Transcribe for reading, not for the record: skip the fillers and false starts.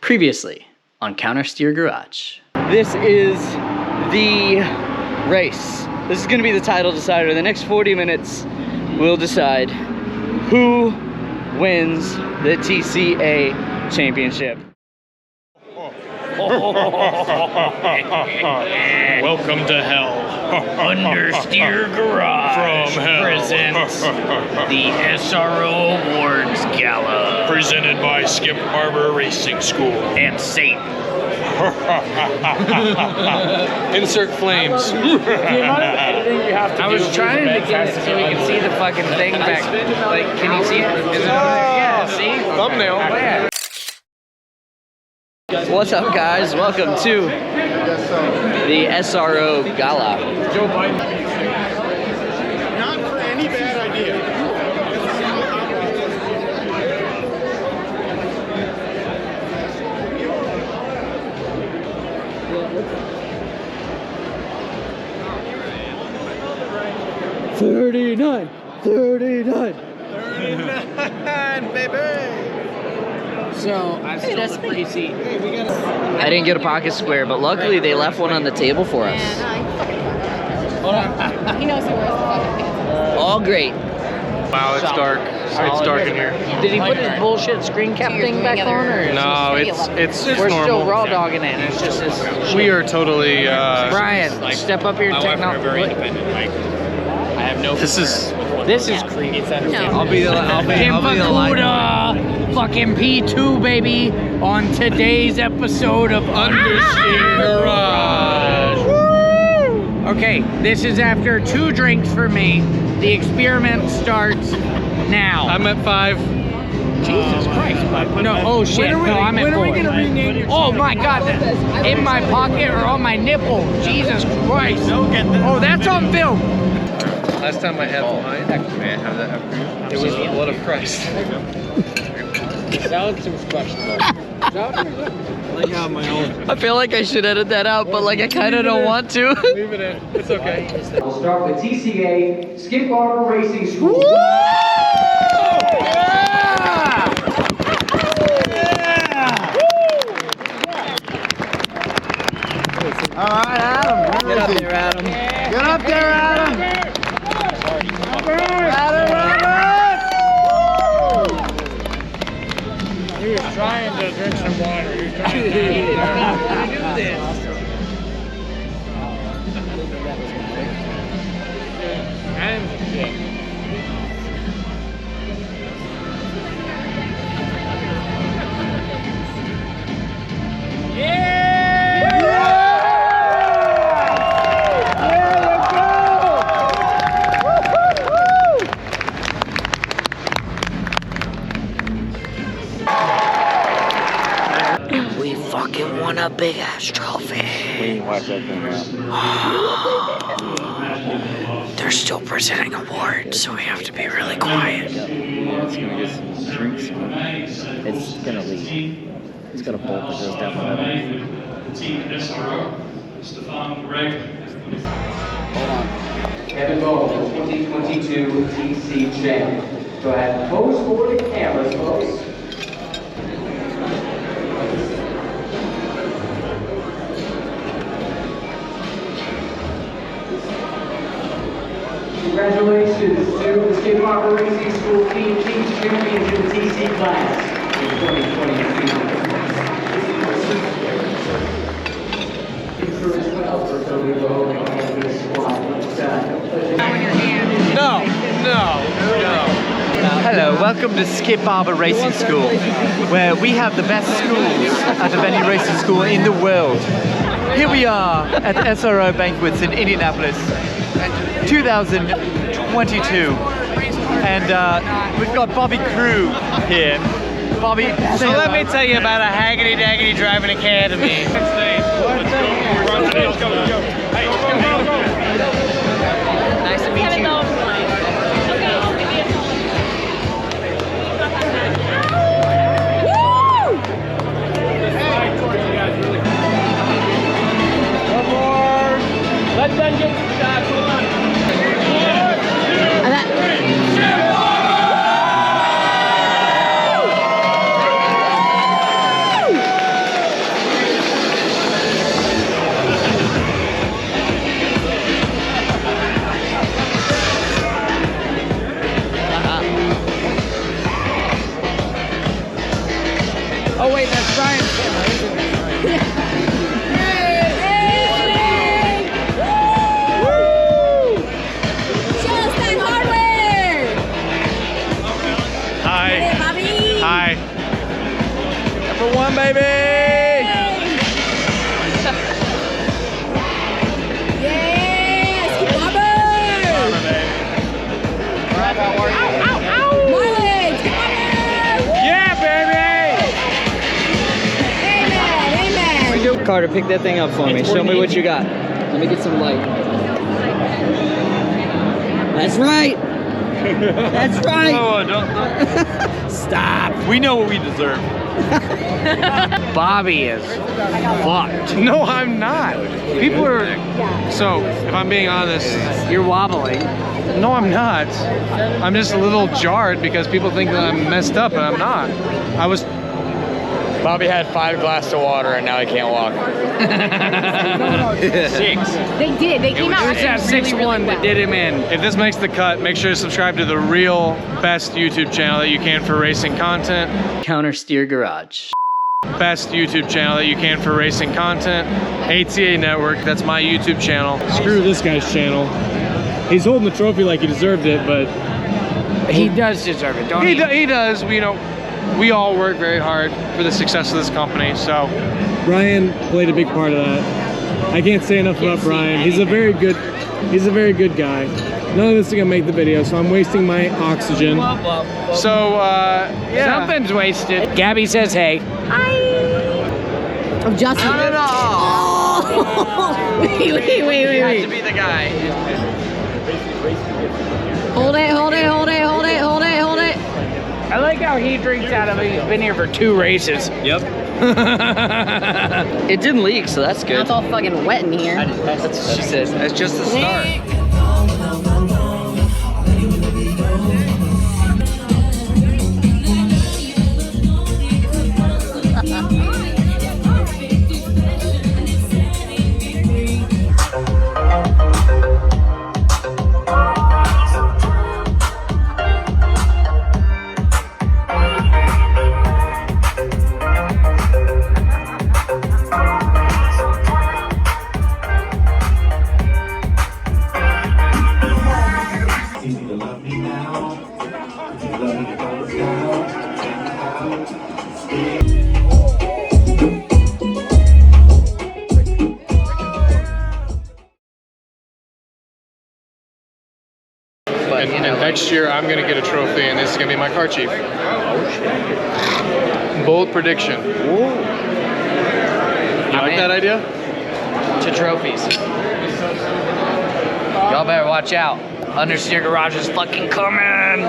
Previously on Counter Steer Garage. This is the race. This is going to be the title decider. The next 40 minutes will decide who wins the TCA championship. Welcome to hell. Understeer Garage From hell. presents the SRO Awards Gala. Presented by Skip Barber Racing School. And Satan. Insert flames. I was trying to get it so we can see the fucking thing back. Like, can you see it? Is it yeah, see? Thumbnail. Oh, yeah. What's up, guys? Welcome to the SRO Gala. Joe Biden. Not for any bad idea. $39, baby. So I stole the free seat. I didn't get a pocket square, but luckily they left one on the table for us. Hold on. He knows he wears the fucking pants. All great. Wow, it's dark. It's dark in here. Did he put his bullshit screen cap thing back on, or? No, it's We're normal. still raw dogging it. It's just this. We are totally. Brian, step up your technology. This is. This is creepy. I'll be the Fucking P2, baby, on today's episode of Understeer Garage. Okay, this is after 2 drinks for me. The experiment starts now. I'm at 5. Jesus Christ, bud. No, oh shit. No, I'm at 4. When are we gonna rename your Oh my god, in my pocket or on my nipple. Jesus Christ. Oh, that's on film. Last time I had mine, may I have that after you? It was the blood of Christ. Salad seems questionable. Like how my own. I feel like I should edit that out, but like I kind of don't want to. Leave it in. It's okay. We'll start with TCA Skip Barber Racing School. All right, Adam. Get up there, Adam. Get up there, Adam. He was trying to drink some water. He was trying to do this. We fucking won a big ass trophy. They're still presenting awards, so we have to be really quiet. Yeah, it's gonna get some drinks. It's gonna leak. It's got a bolt that goes down the middle. Team SRO, Stefan Greg. Kevin Bowen, 2022 TC champ. Go ahead and pose for the cameras, folks. Congratulations to the Skip Barber Racing School team champions in the TC class in 2022. Hello, welcome to Skip Barber Racing School, where we have the best schools out of any racing school in the world. Here we are at the SRO Banquets in Indianapolis, 2022. And we've got Bobby Crew here. Bobby, So let me tell you about a haggity-daggity driving academy. nice to meet you. Let them get some shots. Hold on. wait, that's Brian's camera, isn't it? Justin Hardware! Hi. Hey, Bobby! Hi. Number 1, baby! Yes! Keep Bobby! Marlins! Keep Bobby! Yeah, baby! Amen! Amen! Carter, pick that thing up for me. Show me what you got. Let me get some light. That's right. That's right. Oh, don't. Stop. We know what we deserve. Bobby is fucked. No, I'm not. People are. So, if I'm being honest, You're wobbling. no, I'm not. I'm just a little jarred because people think that I'm messed up, and I'm not. I was. Bobby had 5 glasses of water and now he can't walk. 6. They did. They came out It's that 6-1 that did him in. If this makes the cut, make sure to subscribe to the real best YouTube channel that you can for racing content. Counter Steer Garage. Best YouTube channel that you can for racing content. ATA Network, that's my YouTube channel. Screw this guy's channel. He's holding the trophy like he deserved it, but He does deserve it, don't he he? does. You know, we all work very hard for the success of this company, so. Brian played a big part of that. I can't say enough about Brian. He's a very good guy. None of this is gonna make the video, so I'm wasting my oxygen. So, yeah. Something's wasted. Gabby says hey. Oh, Justin. No. Oh. Wait. Has to be the guy. Hold it. I like how he drinks out of it. He's been here for 2 races. Yep. It didn't leak, so that's Now good. it's all fucking wet in here. That's what she said. That's just the start. And next year, I'm going to get a trophy, and this is going to be my car chief. Bold prediction. You like that idea? To trophies. Y'all better watch out. Understeer Garage is fucking coming.